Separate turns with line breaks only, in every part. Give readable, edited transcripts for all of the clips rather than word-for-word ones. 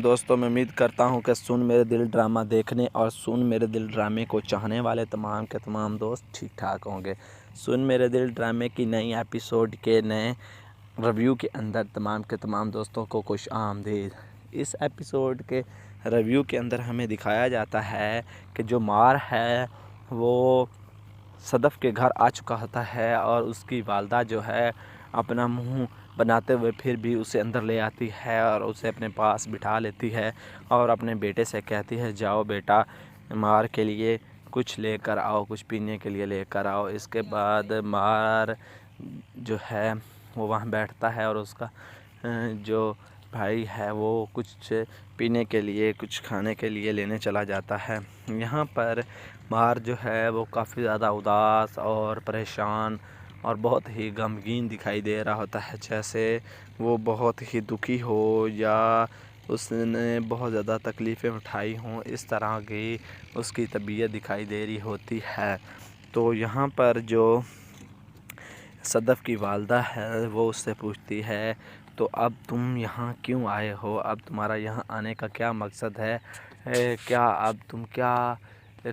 دوستوں میں امید کرتا ہوں کہ سن میرے دل ڈرامہ دیکھنے اور سن میرے دل ڈرامے کو چاہنے والے تمام کے تمام دوست ٹھیک ٹھاک ہوں گے۔ سن میرے دل ڈرامے کی نئی ایپیسوڈ کے نئے ریویو کے اندر تمام کے تمام دوستوں کو خوش آمدید۔ اس ایپیسوڈ کے ریویو کے اندر ہمیں دکھایا جاتا ہے کہ جو مار ہے وہ صدف کے گھر آ چکا ہوتا ہے اور اس کی والدہ جو ہے اپنا منہ بناتے ہوئے پھر بھی اسے اندر لے آتی ہے اور اسے اپنے پاس بٹھا لیتی ہے اور اپنے بیٹے سے کہتی ہے جاؤ بیٹا مار کے لیے کچھ لے کر آؤ، کچھ پینے کے لیے لے کر آؤ۔ اس کے بعد مار جو ہے وہ وہاں بیٹھتا ہے اور اس کا جو بھائی ہے وہ کچھ پینے کے لیے کچھ کھانے کے لیے لینے چلا جاتا ہے۔ یہاں پر مار جو ہے وہ کافی زیادہ اداس اور پریشان اور بہت ہی غمگین دکھائی دے رہا ہوتا ہے، جیسے وہ بہت ہی دکھی ہو یا اس نے بہت زیادہ تکلیفیں اٹھائی ہوں، اس طرح کی اس کی طبیعت دکھائی دے رہی ہوتی ہے۔ تو یہاں پر جو صدف کی والدہ ہے وہ اس سے پوچھتی ہے تو اب تم یہاں کیوں آئے ہو، اب تمہارا یہاں آنے کا کیا مقصد ہے، کیا اب تم کیا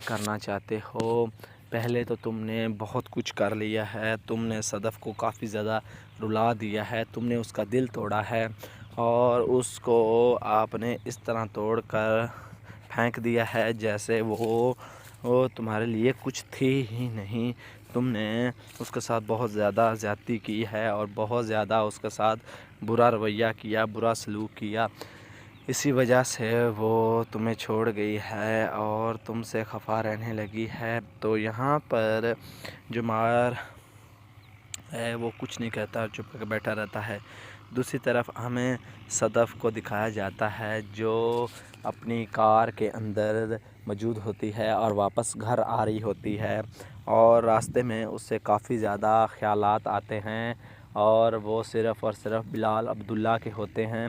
کرنا چاہتے ہو؟ پہلے تو تم نے بہت کچھ کر لیا ہے، تم نے صدف کو کافی زیادہ رلا دیا ہے، تم نے اس کا دل توڑا ہے اور اس کو آپ نے اس طرح توڑ کر پھینک دیا ہے جیسے وہ تمہارے لیے کچھ تھی ہی نہیں۔ تم نے اس کے ساتھ بہت زیادہ زیادتی کی ہے اور بہت زیادہ اس کے ساتھ برا رویہ کیا، برا سلوک کیا، اسی وجہ سے وہ تمہیں چھوڑ گئی ہے اور تم سے خفا رہنے لگی ہے۔ تو یہاں پر جو مار ہے وہ کچھ نہیں کہتا، چپ کر کے بیٹھا رہتا ہے۔ دوسری طرف ہمیں صدف کو دکھایا جاتا ہے جو اپنی کار کے اندر موجود ہوتی ہے اور واپس گھر آ رہی ہوتی ہے اور راستے میں اس سے کافی زیادہ خیالات آتے ہیں اور وہ صرف اور صرف بلال عبداللہ کے ہوتے ہیں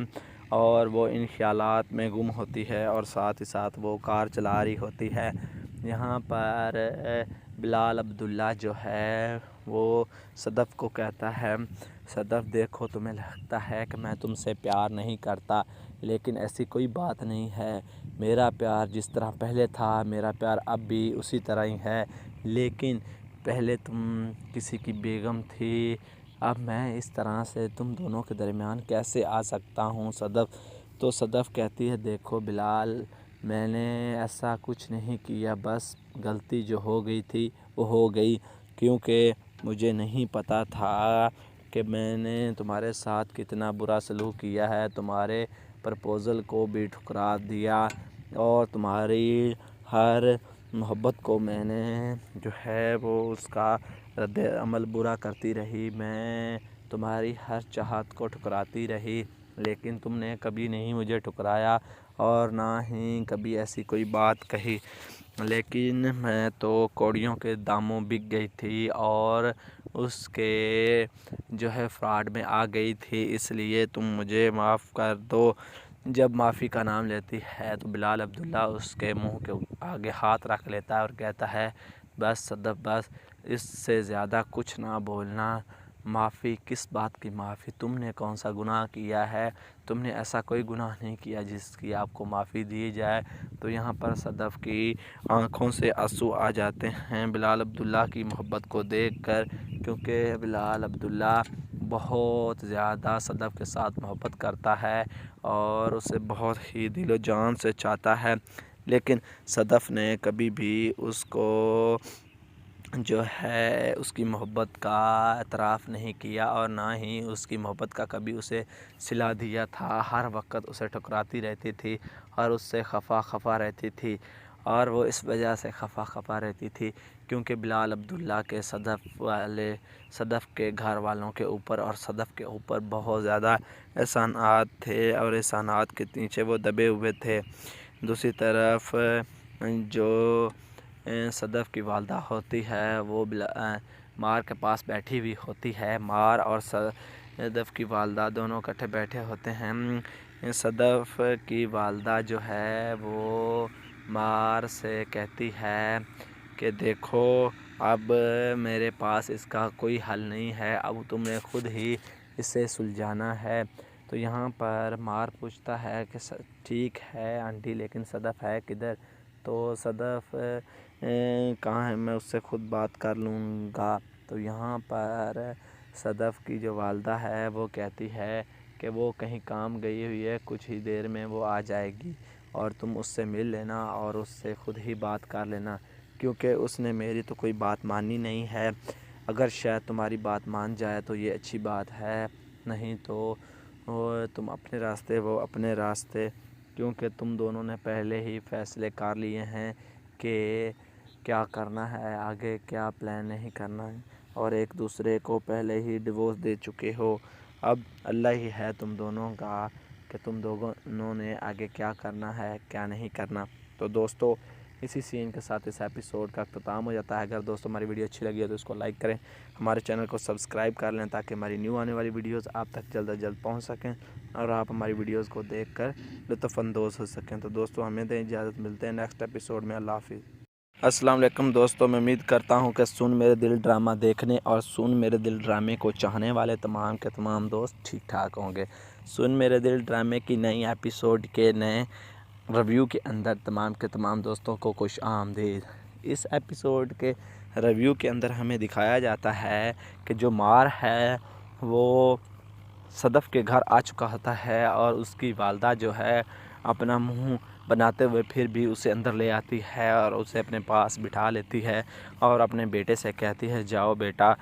اور وہ ان خیالات میں گم ہوتی ہے اور ساتھ ہی ساتھ وہ کار چلا رہی ہوتی ہے۔ یہاں پر بلال عبداللہ جو ہے وہ صدف کو کہتا ہے صدف دیکھو تمہیں لگتا ہے کہ میں تم سے پیار نہیں کرتا، لیکن ایسی کوئی بات نہیں ہے، میرا پیار جس طرح پہلے تھا میرا پیار اب بھی اسی طرح ہی ہے، لیکن پہلے تم کسی کی بیگم تھی، اب میں اس طرح سے تم دونوں کے درمیان کیسے آ سکتا ہوں صدف؟ تو صدف کہتی ہے دیکھو بلال میں نے ایسا کچھ نہیں کیا، بس غلطی جو ہو گئی تھی وہ ہو گئی، کیونکہ مجھے نہیں پتہ تھا کہ میں نے تمہارے ساتھ کتنا برا سلوک کیا ہے، تمہارے پرپوزل کو بھی ٹھکرا دیا اور تمہاری ہر محبت کو میں نے جو ہے وہ اس کا رد عمل برا کرتی رہی، میں تمہاری ہر چاہت کو ٹھکراتی رہی، لیکن تم نے کبھی نہیں مجھے ٹھکرایا اور نہ ہی کبھی ایسی کوئی بات کہی، لیکن میں تو کوڑیوں کے داموں بک گئی تھی اور اس کے جو ہے فراڈ میں آ گئی تھی، اس لیے تم مجھے معاف کر دو۔ جب معافی کا نام لیتی ہے تو بلال عبداللہ اس کے منہ کے آگے ہاتھ رکھ لیتا ہے اور کہتا ہے بس صدف بس، اس سے زیادہ کچھ نہ بولنا، معافی کس بات کی معافی، تم نے کون سا گناہ کیا ہے، تم نے ایسا کوئی گناہ نہیں کیا جس کی آپ کو معافی دی جائے۔ تو یہاں پر صدف کی آنکھوں سے آنسو آ جاتے ہیں بلال عبداللہ کی محبت کو دیکھ کر، کیونکہ بلال عبداللہ بہت زیادہ صدف کے ساتھ محبت کرتا ہے اور اسے بہت ہی دل و جان سے چاہتا ہے، لیکن صدف نے کبھی بھی اس کو جو ہے اس کی محبت کا اعتراف نہیں کیا اور نہ ہی اس کی محبت کا کبھی اسے صلہ دیا تھا، ہر وقت اسے ٹھکراتی رہتی تھی اور اس سے خفا رہتی تھی، اور وہ اس وجہ سے خفا رہتی تھی کیونکہ بلال عبداللہ کے صدف کے گھر والوں کے اوپر اور صدف کے اوپر بہت زیادہ احسانات تھے اور احسانات کے نیچے وہ دبے ہوئے تھے۔ دوسری طرف جو صدف کی والدہ ہوتی ہے وہ مار کے پاس بیٹھی ہوئی ہوتی ہے، مار اور صدف کی والدہ دونوں اکٹھے بیٹھے ہوتے ہیں۔ صدف کی والدہ جو ہے وہ مار سے کہتی ہے کہ دیکھو اب میرے پاس اس کا کوئی حل نہیں ہے، اب تمہیں خود ہی اسے سلجھانا ہے، تو یہاں پر مار پوچھتا ہے کہ ٹھیک ہے آنٹی لیکن صدف ہے کدھر؟ تو صدف کہاں ہے، میں اس سے خود بات کر لوں گا۔ تو یہاں پر صدف کی جو والدہ ہے وہ کہتی ہے کہ وہ کہیں کام گئی ہوئی ہے، کچھ ہی دیر میں وہ آ جائے گی اور تم اس سے مل لینا اور اس سے خود ہی بات کر لینا، کیونکہ اس نے میری تو کوئی بات مانی نہیں ہے۔ اگر شاید تمہاری بات مان جائے تو یہ اچھی بات ہے، نہیں تو تم اپنے راستے وہ اپنے راستے، کیونکہ تم دونوں نے پہلے ہی فیصلے کر لیے ہیں کہ کیا کرنا ہے آگے، کیا پلان نہیں کرنا ہے، اور ایک دوسرے کو پہلے ہی ڈیورس دے چکے ہو۔ اب اللہ ہی ہے تم دونوں کا کہ تم دونوں نے آگے کیا کرنا ہے کیا نہیں کرنا۔ تو دوستو اسی سین کے ساتھ اس ایپیسوڈ کا اختتام ہو جاتا ہے۔ اگر دوستو ہماری ویڈیو اچھی لگی ہے تو اس کو لائک کریں، ہمارے چینل کو سبسکرائب کر لیں تاکہ ہماری نیو آنے والی ویڈیوز آپ تک جلد از جلد پہنچ سکیں اور آپ ہماری ویڈیوز کو دیکھ کر لطف اندوز ہو سکیں۔ تو دوستو ہمیں دیں اجازت، ملتے ہیں نیکسٹ ایپیسوڈ میں۔ اللہ حافظ۔ السلام علیکم دوستو، میں امید کرتا ہوں کہ سن میرے دل ڈرامہ دیکھنے اور سن میرے دل ڈرامے کو چاہنے والے تمام کے تمام دوست ٹھیک ٹھاک ہوں گے۔ سن میرے دل ڈرامے کی نئی ایپیسوڈ کے نئے ریویو کے اندر تمام کے تمام دوستوں کو خوش آمدید۔ اس ایپیسوڈ کے ریویو کے اندر ہمیں دکھایا جاتا ہے کہ جو مار ہے وہ صدف کے گھر آ چکا ہوتا ہے اور اس کی والدہ جو ہے اپنا منہ بناتے ہوئے پھر بھی اسے اندر لے آتی ہے اور اسے اپنے پاس بٹھا لیتی ہے اور اپنے بیٹے سے کہتی ہے جاؤ بیٹا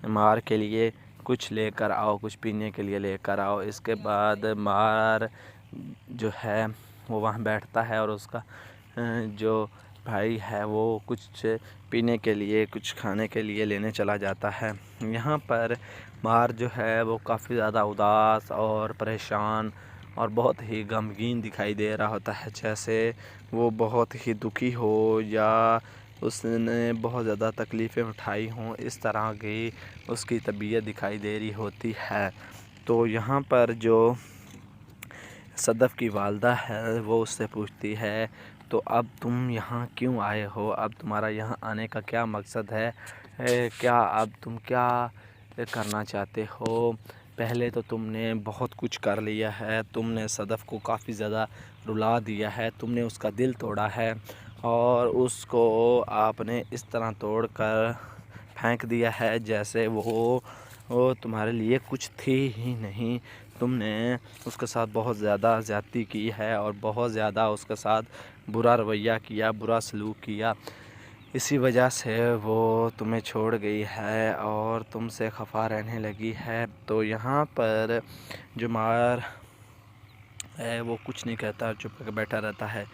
مار کے لیے کچھ لے کر آؤ، کچھ پینے کے لیے لے کر آؤ۔ اس کے بعد مار جو ہے وہ وہاں بیٹھتا ہے اور اس کا جو بھائی ہے وہ کچھ پینے کے لیے کچھ کھانے کے لیے لینے چلا جاتا ہے۔ یہاں پر مار جو ہے وہ کافی زیادہ اداس اور پریشان اور بہت ہی غمگین دکھائی دے رہا ہوتا ہے، جیسے وہ بہت ہی دکھی ہو یا اس نے بہت زیادہ تکلیفیں اٹھائی ہوں، اس طرح کی اس کی طبیعت دکھائی دے رہی ہوتی ہے۔ تو یہاں پر جو صدف کی والدہ ہے وہ اس سے پوچھتی ہے تو اب تم یہاں کیوں آئے ہو، اب تمہارا یہاں آنے کا کیا مقصد ہے، کیا اب تم کیا کرنا چاہتے ہو؟ پہلے تو تم نے بہت کچھ کر لیا ہے، تم نے صدف کو کافی زیادہ رلا دیا ہے، تم نے اس کا دل توڑا ہے اور اس کو آپ نے اس طرح توڑ کر پھینک دیا ہے جیسے وہ تمہارے لیے کچھ تھی ہی نہیں۔ تم نے اس کے ساتھ بہت زیادہ زیادتی کی ہے اور بہت زیادہ اس کے ساتھ برا رویہ کیا، برا سلوک کیا، اسی وجہ سے وہ تمہیں چھوڑ گئی ہے اور تم سے خفا رہنے لگی ہے۔ تو یہاں پر جو مار ہے وہ کچھ نہیں کہتا، چپ کر بیٹھا رہتا ہے۔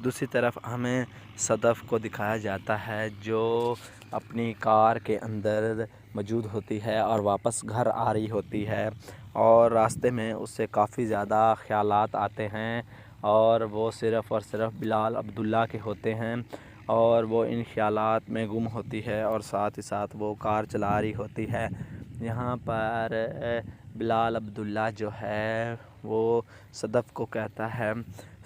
دوسری طرف ہمیں صدف کو دکھایا جاتا ہے جو اپنی کار کے اندر موجود ہوتی ہے اور واپس گھر آ رہی ہوتی ہے اور راستے میں اس سے کافی زیادہ خیالات آتے ہیں اور وہ صرف اور صرف بلال عبداللہ کے ہوتے ہیں اور وہ ان خیالات میں گم ہوتی ہے اور ساتھ ہی ساتھ وہ کار چلا رہی ہوتی ہے۔ یہاں پر بلال عبداللہ جو ہے وہ صدف کو کہتا ہے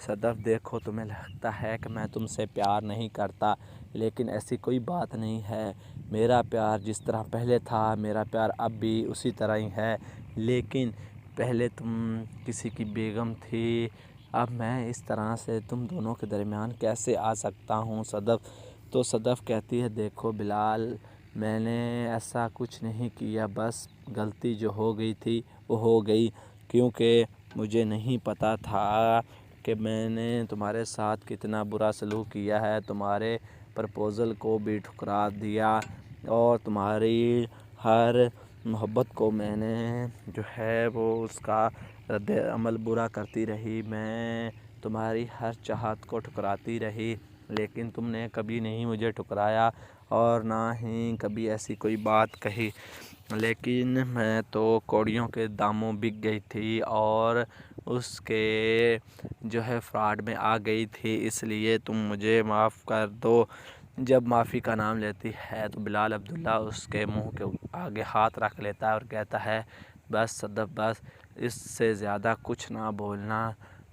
صدف دیکھو تمہیں لگتا ہے کہ میں تم سے پیار نہیں کرتا، لیکن ایسی کوئی بات نہیں ہے، میرا پیار جس طرح پہلے تھا میرا پیار اب بھی اسی طرح ہی ہے، لیکن پہلے تم کسی کی بیگم تھی، اب میں اس طرح سے تم دونوں کے درمیان کیسے آ سکتا ہوں صدف؟ تو صدف کہتی ہے دیکھو بلال میں نے ایسا کچھ نہیں کیا، بس غلطی جو ہو گئی تھی وہ ہو گئی، کیونکہ مجھے نہیں پتہ تھا کہ میں نے تمہارے ساتھ کتنا برا سلوک کیا ہے، تمہارے پرپوزل کو بھی ٹھکرا دیا اور تمہاری ہر محبت کو میں نے جو ہے وہ اس کا رد عمل برا کرتی رہی، میں تمہاری ہر چاہت کو ٹھکراتی رہی، لیکن تم نے کبھی نہیں مجھے ٹھکرایا اور نہ ہی کبھی ایسی کوئی بات کہی، لیکن میں تو کوڑیوں کے داموں بک گئی تھی اور اس کے جو ہے فراڈ میں آ گئی تھی، اس لیے تم مجھے معاف کر دو۔ جب معافی کا نام لیتی ہے تو بلال عبداللہ اس کے منہ کے آگے ہاتھ رکھ لیتا ہے اور کہتا ہے بس صدف بس، اس سے زیادہ کچھ نہ بولنا،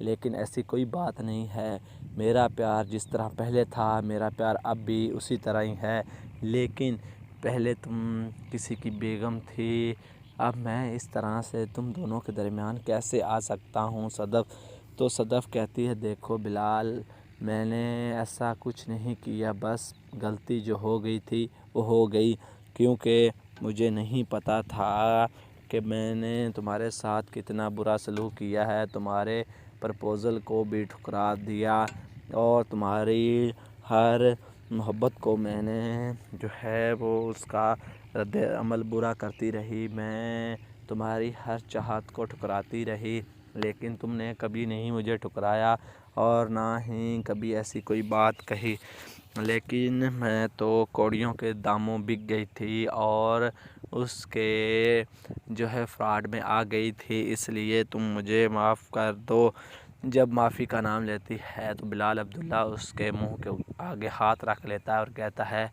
لیکن ایسی کوئی بات نہیں ہے۔ میرا پیار جس طرح پہلے تھا میرا پیار اب بھی اسی طرح ہی ہے، لیکن پہلے تم کسی کی بیگم تھی، اب میں اس طرح سے تم دونوں کے درمیان کیسے آ سکتا ہوں صدف؟ تو صدف کہتی ہے دیکھو بلال، میں نے ایسا کچھ نہیں کیا، بس غلطی جو ہو گئی تھی وہ ہو گئی، کیونکہ مجھے نہیں پتہ تھا کہ میں نے تمہارے ساتھ کتنا برا سلوک کیا ہے، تمہارے پرپوزل کو بھی ٹھکرا دیا اور تمہاری ہر محبت کو میں نے جو ہے وہ اس کا رد عمل برا کرتی رہی، میں تمہاری ہر چاہت کو ٹھکراتی رہی، لیکن تم نے کبھی نہیں مجھے ٹھکرایا اور نہ ہی کبھی ایسی کوئی بات کہی، لیکن میں تو کوڑیوں کے داموں بک گئی تھی اور اس کے جو ہے فراڈ میں آ گئی تھی، اس لیے تم مجھے معاف کر دو۔ جب معافی کا نام لیتی ہے تو بلال عبداللہ اس کے منہ کے آگے ہاتھ رکھ لیتا ہے اور کہتا ہے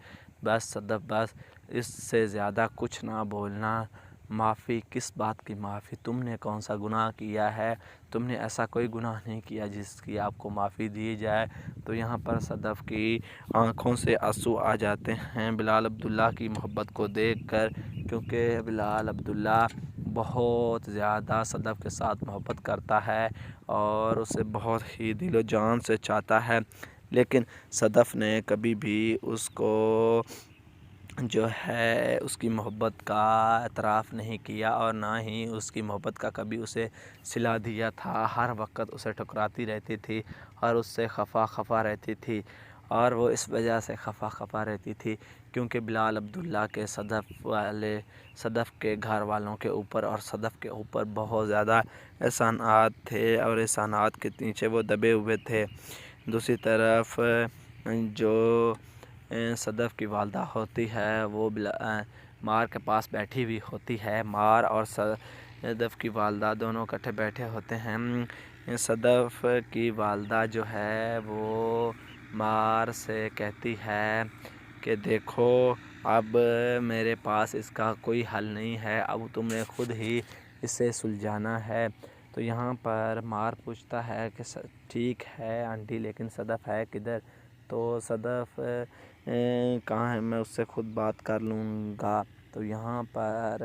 بس صدف بس، اس سے زیادہ کچھ نہ بولنا، معافی کس بات کی معافی، تم نے کون سا گناہ کیا ہے، تم نے ایسا کوئی گناہ نہیں کیا جس کی آپ کو معافی دی جائے۔ تو یہاں پر صدف کی آنکھوں سے آنسو آ جاتے ہیں بلال عبداللہ کی محبت کو دیکھ کر، کیونکہ بلال عبداللہ بہت زیادہ صدف کے ساتھ محبت کرتا ہے اور اسے بہت ہی دل و جان سے چاہتا ہے، لیکن صدف نے کبھی بھی اس کو جو ہے اس کی محبت کا اعتراف نہیں کیا اور نہ ہی اس کی محبت کا کبھی اسے صلہ دیا تھا، ہر وقت اسے ٹھکراتی رہتی تھی اور اس سے خفا رہتی تھی، اور وہ اس وجہ سے خفا رہتی تھی کیونکہ بلال عبداللہ کے صدف کے گھر والوں کے اوپر اور صدف کے اوپر بہت زیادہ احسانات تھے اور احسانات کے نیچے وہ دبے ہوئے تھے۔ دوسری طرف جو صدف کی والدہ ہوتی ہے وہ مار کے پاس بیٹھی ہوئی ہوتی ہے، مار اور صدف کی والدہ دونوں اکٹھے بیٹھے ہوتے ہیں۔ صدف کی والدہ جو ہے وہ مار سے کہتی ہے کہ دیکھو اب میرے پاس اس کا کوئی حل نہیں ہے، اب تم نے خود ہی اسے سلجھانا ہے۔ تو یہاں پر مار پوچھتا ہے کہ ٹھیک ہے آنٹی، لیکن صدف ہے کدھر؟ تو صدف کہاں ہے، میں اس سے خود بات کر لوں گا۔ تو یہاں پر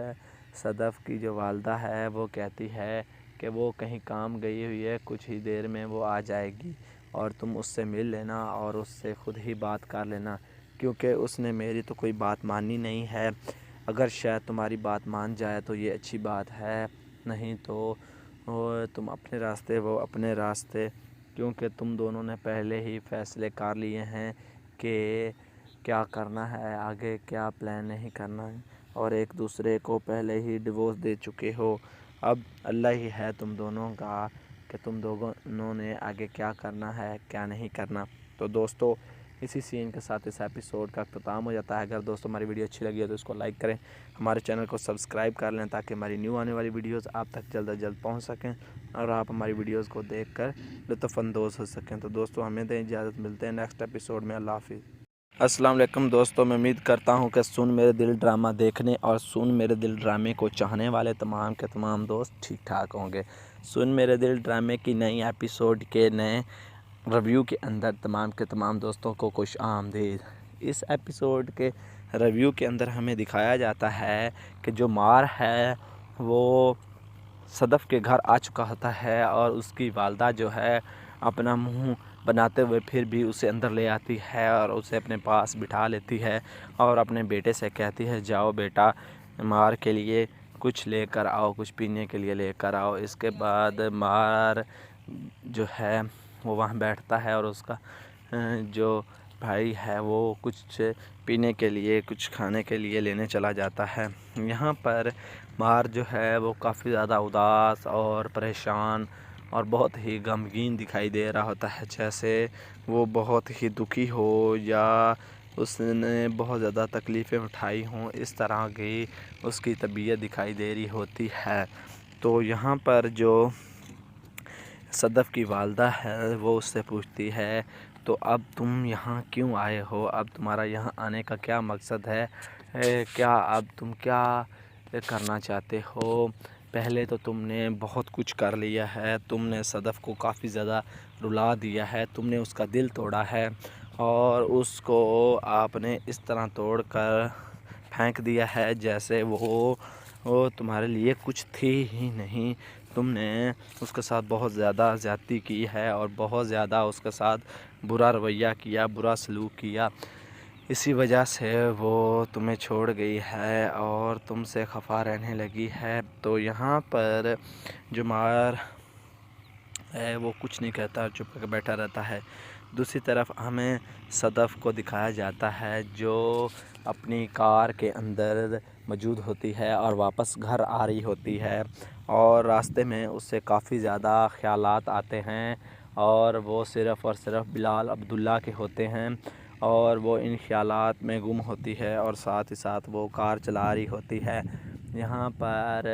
صدف کی جو والدہ ہے وہ کہتی ہے کہ وہ کہیں کام گئی ہوئی ہے، کچھ ہی دیر میں وہ آ جائے گی اور تم اس سے مل لینا اور اس سے خود ہی بات کر لینا، کیونکہ اس نے میری تو کوئی بات مانی نہیں ہے، اگر شاید تمہاری بات مان جائے تو یہ اچھی بات ہے، نہیں تو تم اپنے راستے وہ اپنے راستے، کیونکہ تم دونوں نے پہلے ہی فیصلے کر لیے ہیں کہ کیا کرنا ہے آگے، کیا پلان نہیں کرنا ہے، اور ایک دوسرے کو پہلے ہی ڈیورس دے چکے ہو، اب اللہ ہی ہے تم دونوں کا کہ تم دونوں نے آگے کیا کرنا ہے کیا نہیں کرنا۔ تو دوستو اسی سین کے ساتھ اس ایپیسوڈ کا اختتام ہو جاتا ہے۔ اگر دوستو ہماری ویڈیو اچھی لگی ہے تو اس کو لائک کریں، ہمارے چینل کو سبسکرائب کر لیں تاکہ ہماری نیو آنے والی ویڈیوز آپ تک جلد از جلد پہنچ سکیں اور آپ ہماری ویڈیوز کو دیکھ کر لطف اندوز ہو سکیں۔ تو دوستو ہمیں دیں اجازت، ملتے ہیں نیکسٹ ایپیسوڈ میں، اللہ حافظ۔ السلام علیکم دوستو، میں امید کرتا ہوں کہ سن میرے دل ڈرامہ دیکھنے اور سن میرے دل ڈرامے کو چاہنے والے تمام کے تمام دوست ٹھیک ٹھاک ہوں گے۔ سن میرے دل ڈرامے کی نئی ایپیسوڈ کے نئے ریویو کے اندر تمام کے تمام دوستوں کو خوش آمدید۔ اس ایپیسوڈ کے ریویو کے اندر ہمیں دکھایا جاتا ہے کہ جو مار ہے وہ صدف کے گھر آ چکا ہوتا ہے اور اس کی والدہ جو ہے اپنا منہ بناتے ہوئے پھر بھی اسے اندر لے آتی ہے اور اسے اپنے پاس بٹھا لیتی ہے اور اپنے بیٹے سے کہتی ہے جاؤ بیٹا مار کے لیے کچھ لے کر آؤ، کچھ پینے کے لیے لے کر آؤ۔ اس کے بعد مار جو ہے وہ وہاں بیٹھتا ہے اور اس کا جو بھائی ہے وہ کچھ پینے کے لیے کچھ کھانے کے لیے لینے چلا جاتا ہے۔ یہاں پر مار جو ہے وہ کافی زیادہ اداس اور پریشان اور بہت ہی غمگین دکھائی دے رہا ہوتا ہے، جیسے وہ بہت ہی دکھی ہو یا اس نے بہت زیادہ تکلیفیں اٹھائی ہوں، اس طرح کی اس کی طبیعت دکھائی دے رہی ہوتی ہے۔ تو یہاں پر جو صدف کی والدہ ہے وہ اس سے پوچھتی ہے تو اب تم یہاں کیوں آئے ہو، اب تمہارا یہاں آنے کا کیا مقصد ہے، کیا اب تم کیا کرنا چاہتے ہو، پہلے تو تم نے بہت کچھ کر لیا ہے، تم نے صدف کو کافی زیادہ رلا دیا ہے، تم نے اس کا دل توڑا ہے اور اس کو آپ نے اس طرح توڑ کر پھینک دیا ہے جیسے وہ تمہارے لیے کچھ تھی ہی نہیں۔ تم نے اس کے ساتھ بہت زیادہ زیادتی کی ہے اور بہت زیادہ اس کے ساتھ برا رویہ کیا، برا سلوک کیا، اسی وجہ سے وہ تمہیں چھوڑ گئی ہے اور تم سے خفا رہنے لگی ہے۔ تو یہاں پر جو مار ہے وہ کچھ نہیں کہتا، چپ کر بیٹھا رہتا ہے۔ دوسری طرف ہمیں صدف کو دکھایا جاتا ہے جو اپنی کار کے اندر موجود ہوتی ہے اور واپس گھر آ رہی ہوتی ہے اور راستے میں اس سے کافی زیادہ خیالات آتے ہیں اور وہ صرف اور صرف بلال عبداللہ کے ہوتے ہیں اور وہ ان خیالات میں گم ہوتی ہے اور ساتھ ہی ساتھ وہ کار چلا رہی ہوتی ہے۔ یہاں پر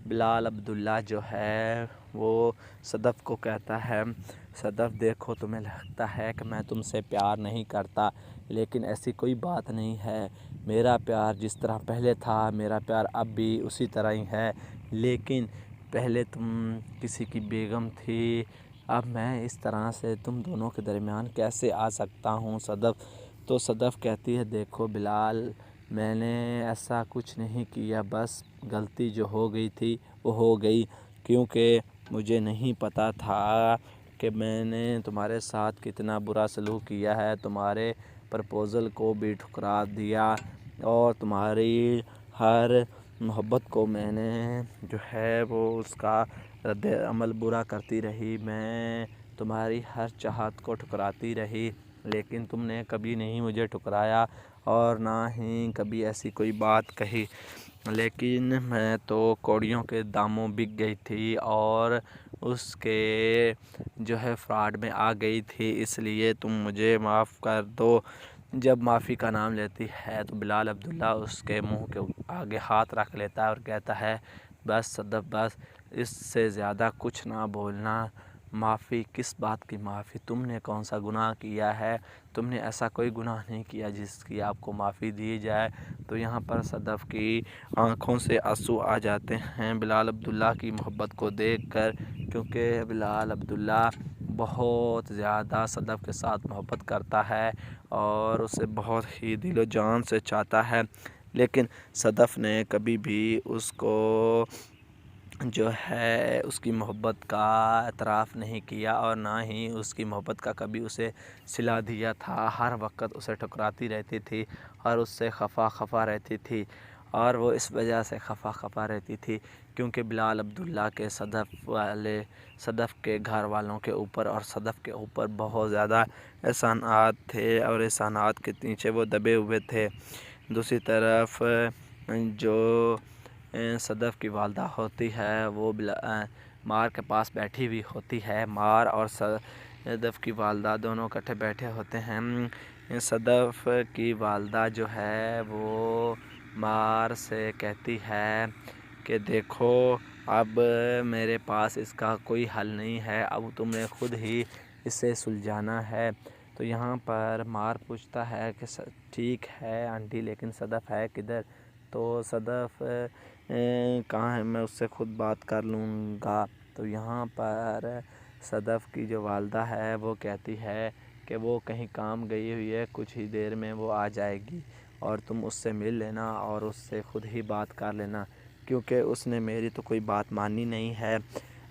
بلال عبداللہ جو ہے وہ صدف کو کہتا ہے، صدف دیکھو تمہیں لگتا ہے کہ میں تم سے پیار نہیں کرتا، لیکن ایسی کوئی بات نہیں ہے، میرا پیار جس طرح پہلے تھا میرا پیار اب بھی اسی طرح ہی ہے، لیکن پہلے تم کسی کی بیگم تھی، اب میں اس طرح سے تم دونوں کے درمیان کیسے آ سکتا ہوں صدف؟ تو صدف کہتی ہے دیکھو بلال، میں نے ایسا کچھ نہیں کیا، بس غلطی جو ہو گئی تھی وہ ہو گئی، کیونکہ مجھے نہیں پتہ تھا کہ میں نے تمہارے ساتھ کتنا برا سلوک کیا ہے، تمہارے پرپوزل کو بھی ٹھکرا دیا اور تمہاری ہر محبت کو میں نے جو ہے وہ اس کا رد عمل برا کرتی رہی، میں تمہاری ہر چاہت کو ٹھکراتی رہی، لیکن تم نے کبھی نہیں مجھے ٹھکرایا اور نہ ہی کبھی ایسی کوئی بات کہی، لیکن میں تو کوڑیوں کے داموں بک گئی تھی اور اس کے جو ہے فراڈ میں آ گئی تھی، اس لیے تم مجھے معاف کر دو۔ جب معافی کا نام لیتی ہے تو بلال عبداللہ اس کے منہ کے آگے ہاتھ رکھ لیتا ہے اور کہتا ہے بس صدف بس، اس سے زیادہ کچھ نہ بولنا، معافی کس بات کی معافی، تم نے کون سا گناہ کیا ہے، تم نے ایسا کوئی گناہ نہیں کیا جس کی آپ کو معافی دی جائے۔ تو یہاں پر صدف کی آنکھوں سے آنسو آ جاتے ہیں بلال عبداللہ کی محبت کو دیکھ کر، کیونکہ بلال عبداللہ بہت زیادہ صدف کے ساتھ محبت کرتا ہے اور اسے بہت ہی دل و جان سے چاہتا ہے، لیکن صدف نے کبھی بھی اس کو جو ہے اس کی محبت کا اعتراف نہیں کیا اور نہ ہی اس کی محبت کا کبھی اسے صلہ دیا تھا، ہر وقت اسے ٹھکراتی رہتی تھی اور اس سے خفا رہتی تھی، اور وہ اس وجہ سے خفا رہتی تھی کیونکہ بلال عبداللہ کے صدف کے گھر والوں کے اوپر اور صدف کے اوپر بہت زیادہ احسانات تھے اور احسانات کے نیچے وہ دبے ہوئے تھے۔ دوسری طرف جو صدف کی والدہ ہوتی ہے وہ مار کے پاس بیٹھی ہوئی ہوتی ہے، مار اور صدف کی والدہ دونوں اکٹھے بیٹھے ہوتے ہیں۔ صدف کی والدہ جو ہے وہ مار سے کہتی ہے کہ دیکھو اب میرے پاس اس کا کوئی حل نہیں ہے، اب تم نے خود ہی اسے سلجھانا ہے۔ تو یہاں پر مار پوچھتا ہے کہ ٹھیک ہے آنٹی، لیکن صدف ہے کدھر؟ تو صدف کہاں ہے، میں اس سے خود بات کر لوں گا۔ تو یہاں پر صدف کی جو والدہ ہے وہ کہتی ہے کہ وہ کہیں کام گئی ہوئی ہے، کچھ ہی دیر میں وہ آ جائے گی اور تم اس سے مل لینا اور اس سے خود ہی بات کر لینا، کیونکہ اس نے میری تو کوئی بات مانی نہیں ہے،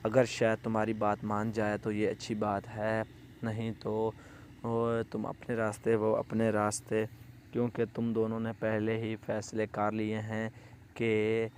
اگر شاید تمہاری بات مان جائے تو یہ اچھی بات ہے، نہیں تو تم اپنے راستے وہ اپنے راستے، کیونکہ تم دونوں نے پہلے ہی فیصلے کر لیے ہیں کہ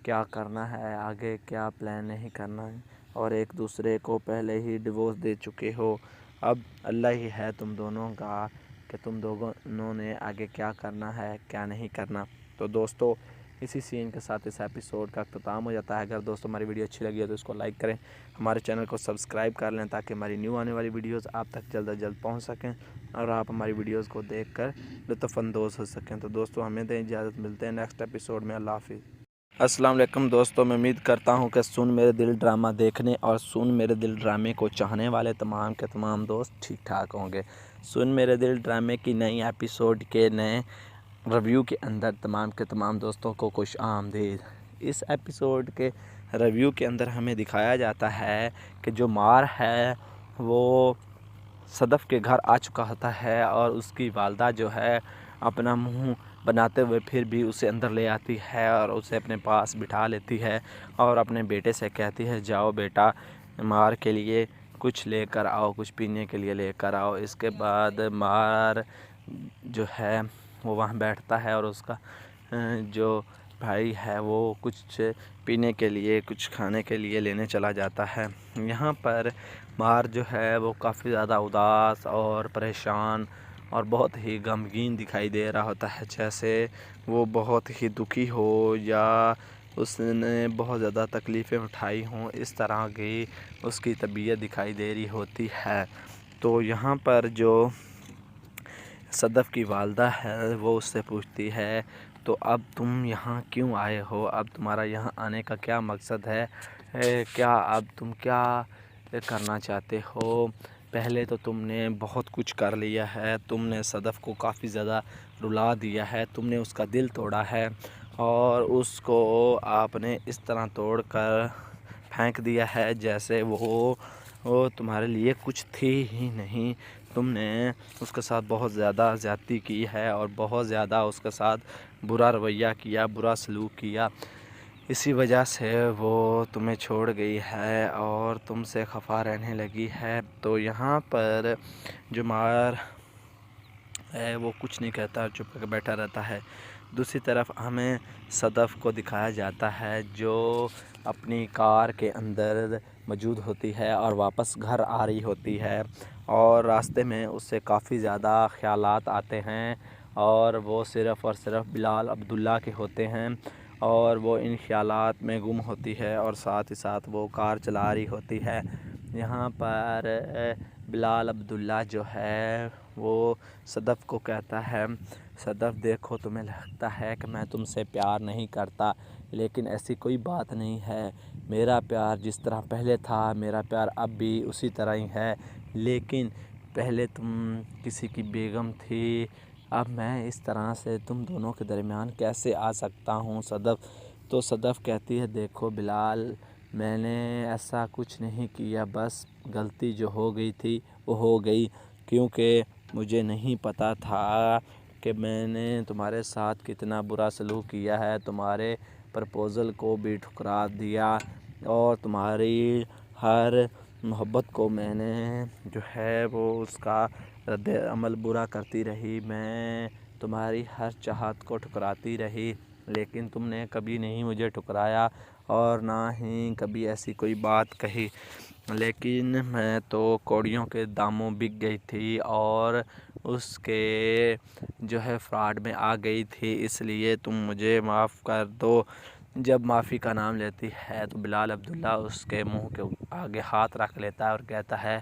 کیا کرنا ہے، آگے کیا پلان نہیں کرنا ہے، اور ایک دوسرے کو پہلے ہی ڈیورس دے چکے ہو، اب اللہ ہی ہے تم دونوں کا کہ تم دونوں نے آگے کیا کرنا ہے کیا نہیں کرنا۔ تو دوستو اسی سین کے ساتھ اس ایپیسوڈ کا اختتام ہو جاتا ہے۔ اگر دوستو ہماری ویڈیو اچھی لگی ہے تو اس کو لائک کریں، ہمارے چینل کو سبسکرائب کر لیں تاکہ ہماری نیو آنے والی ویڈیوز آپ تک جلد از جلد پہنچ سکیں اور آپ ہماری ویڈیوز کو دیکھ کر لطف اندوز ہو سکیں۔ تو دوستو ہمیں دیں اجازت، ملتے ہیں نیکسٹ ایپیسوڈ میں، اللہ حافظ۔ السلام علیکم دوستو، میں امید کرتا ہوں کہ سن میرے دل ڈرامہ دیکھنے اور سن میرے دل ڈرامے کو چاہنے والے تمام کے تمام دوست ٹھیک ٹھاک ہوں گے۔ سن میرے دل ڈرامے کی نئی ایپیسوڈ کے نئے ریویو کے اندر تمام کے تمام دوستوں کو خوش آمدید۔ اس ایپیسوڈ کے ریویو کے اندر ہمیں دکھایا جاتا ہے کہ جو مار ہے وہ صدف کے گھر آ چکا ہوتا ہے اور اس کی والدہ جو ہے اپنا منہ بناتے ہوئے پھر بھی اسے اندر لے آتی ہے اور اسے اپنے پاس بٹھا لیتی ہے اور اپنے بیٹے سے کہتی ہے جاؤ بیٹا مار کے لیے کچھ لے کر آؤ، کچھ پینے کے لیے لے کر آؤ۔ اس کے بعد مار جو ہے وہ وہاں بیٹھتا ہے اور اس کا جو بھائی ہے وہ کچھ پینے کے لیے کچھ کھانے کے لیے لینے چلا جاتا ہے۔ یہاں پر مار جو ہے وہ کافی زیادہ اداس اور پریشان اور بہت ہی غمگین دکھائی دے رہا ہوتا ہے، جیسے وہ بہت ہی دکھی ہو یا اس نے بہت زیادہ تکلیفیں اٹھائی ہوں، اس طرح کی اس کی طبیعت دکھائی دے رہی ہوتی ہے۔ تو یہاں پر جو صدف کی والدہ ہے وہ اس سے پوچھتی ہے تو اب تم یہاں کیوں آئے ہو، اب تمہارا یہاں آنے کا کیا مقصد ہے، کیا اب تم کیا کرنا چاہتے ہو؟ پہلے تو تم نے بہت کچھ کر لیا ہے، تم نے صدف کو کافی زیادہ رلا دیا ہے، تم نے اس کا دل توڑا ہے اور اس کو آپ نے اس طرح توڑ کر پھینک دیا ہے جیسے وہ تمہارے لیے کچھ تھی ہی نہیں۔ تم نے اس کے ساتھ بہت زیادہ زیادتی کی ہے اور بہت زیادہ اس کے ساتھ برا رویہ کیا، برا سلوک کیا، اسی وجہ سے وہ تمہیں چھوڑ گئی ہے اور تم سے خفا رہنے لگی ہے۔ تو یہاں پر جو مار ہے وہ کچھ نہیں کہتا، چپ کر بیٹھا رہتا ہے۔ دوسری طرف ہمیں صدف کو دکھایا جاتا ہے جو اپنی کار کے اندر موجود ہوتی ہے اور واپس گھر آ رہی ہوتی ہے اور راستے میں اس سے کافی زیادہ خیالات آتے ہیں اور وہ صرف اور صرف بلال عبداللہ کے ہوتے ہیں اور وہ ان خیالات میں گم ہوتی ہے اور ساتھ ہی ساتھ وہ کار چلا رہی ہوتی ہے۔ یہاں پر بلال عبداللہ جو ہے وہ صدف کو کہتا ہے صدف دیکھو تمہیں لگتا ہے کہ میں تم سے پیار نہیں کرتا، لیکن ایسی کوئی بات نہیں ہے، میرا پیار جس طرح پہلے تھا میرا پیار اب بھی اسی طرح ہی ہے، لیکن پہلے تم کسی کی بیگم تھی، اب میں اس طرح سے تم دونوں کے درمیان کیسے آ سکتا ہوں صدف؟ تو صدف کہتی ہے دیکھو بلال میں نے ایسا کچھ نہیں کیا، بس غلطی جو ہو گئی تھی وہ ہو گئی، کیونکہ مجھے نہیں پتہ تھا کہ میں نے تمہارے ساتھ کتنا برا سلوک کیا ہے، تمہارے پرپوزل کو بھی ٹھکرا دیا اور تمہاری ہر محبت کو میں نے جو ہے وہ اس کا رد عمل برا کرتی رہی، میں تمہاری ہر چاہت کو ٹھکراتی رہی، لیکن تم نے کبھی نہیں مجھے ٹھکرایا اور نہ ہی کبھی ایسی کوئی بات کہی، لیکن میں تو کوڑیوں کے داموں بک گئی تھی اور اس کے جو ہے فراڈ میں آ گئی تھی، اس لیے تم مجھے معاف کر دو۔ جب معافی کا نام لیتی ہے تو بلال عبداللہ اس کے منہ کے آگے ہاتھ رکھ لیتا ہے اور کہتا ہے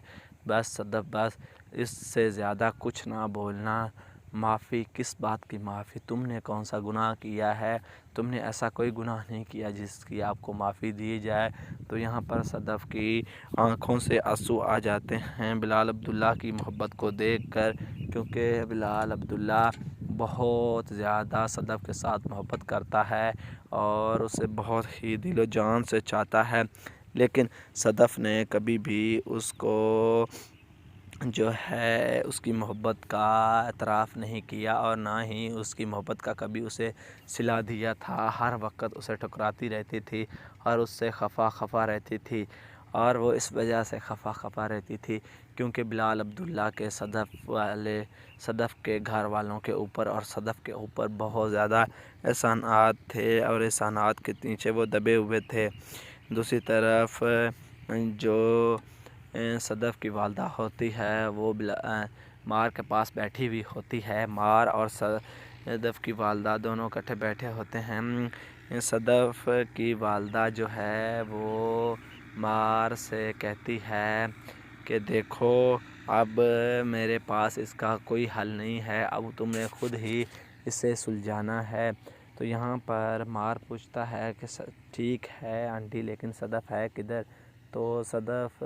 بس صدف بس، اس سے زیادہ کچھ نہ بولنا، معافی کس بات کی معافی، تم نے کون سا گناہ کیا ہے، تم نے ایسا کوئی گناہ نہیں کیا جس کی آپ کو معافی دی جائے۔ تو یہاں پر صدف کی آنکھوں سے آنسو آ جاتے ہیں بلال عبداللہ کی محبت کو دیکھ کر، کیونکہ بلال عبداللہ بہت زیادہ صدف کے ساتھ محبت کرتا ہے اور اسے بہت ہی دل و جان سے چاہتا ہے، لیکن صدف نے کبھی بھی اس کو جو ہے اس کی محبت کا اعتراف نہیں کیا اور نہ ہی اس کی محبت کا کبھی اسے صلہ دیا تھا، ہر وقت اسے ٹھکراتی رہتی تھی اور اس سے خفا رہتی تھی، اور وہ اس وجہ سے خفا رہتی تھی کیونکہ بلال عبداللہ کے صدف کے گھر والوں کے اوپر اور صدف کے اوپر بہت زیادہ احسانات تھے اور احسانات کے نیچے وہ دبے ہوئے تھے۔ دوسری طرف جو صدف کی والدہ ہوتی ہے وہ مار کے پاس بیٹھی ہوئی ہوتی ہے، مار اور صدف کی والدہ دونوں اکٹھے بیٹھے ہوتے ہیں۔ صدف کی والدہ جو ہے وہ مار سے کہتی ہے کہ دیکھو اب میرے پاس اس کا کوئی حل نہیں ہے، اب تم نے خود ہی اسے سلجھانا ہے۔ تو یہاں پر مار پوچھتا ہے کہ ٹھیک ہے آنٹی لیکن صدف ہے کدھر؟ تو صدف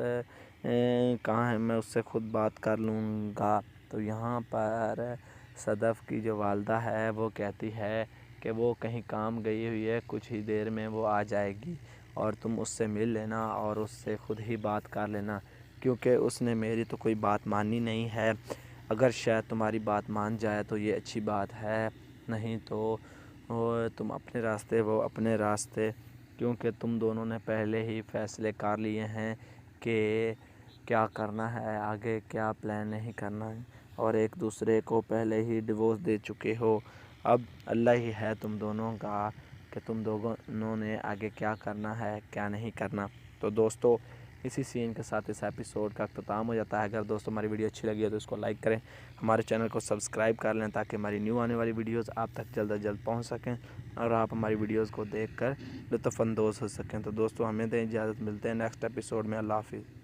کہاں ہے، میں اس سے خود بات کر لوں گا۔ تو یہاں پر صدف کی جو والدہ ہے وہ کہتی ہے کہ وہ کہیں کام گئی ہوئی ہے، کچھ ہی دیر میں وہ آ جائے گی اور تم اس سے مل لینا اور اس سے خود ہی بات کر لینا، کیونکہ اس نے میری تو کوئی بات مانی نہیں ہے۔ اگر شاید تمہاری بات مان جائے تو یہ اچھی بات ہے، نہیں تو تم اپنے راستے وہ اپنے راستے، کیونکہ تم دونوں نے پہلے ہی فیصلے کر لیے ہیں کہ کیا کرنا ہے آگے، کیا پلان نہیں کرنا ہے، اور ایک دوسرے کو پہلے ہی ڈیورس دے چکے ہو۔ اب اللہ ہی ہے تم دونوں کا کہ تم دونوں نے آگے کیا کرنا ہے کیا نہیں کرنا۔ تو دوستو اسی سین کے ساتھ اس ایپیسوڈ کا اختتام ہو جاتا ہے۔ اگر دوستو ہماری ویڈیو اچھی لگی ہے تو اس کو لائک کریں، ہمارے چینل کو سبسکرائب کر لیں تاکہ ہماری نیو آنے والی ویڈیوز آپ تک جلد از جلد پہنچ سکیں اور آپ ہماری ویڈیوز کو دیکھ کر لطف اندوز ہو سکیں۔ تو دوستو ہمیں دیں اجازت، ملتے ہیں نیکسٹ ایپیسوڈ میں۔ اللہ حافظ۔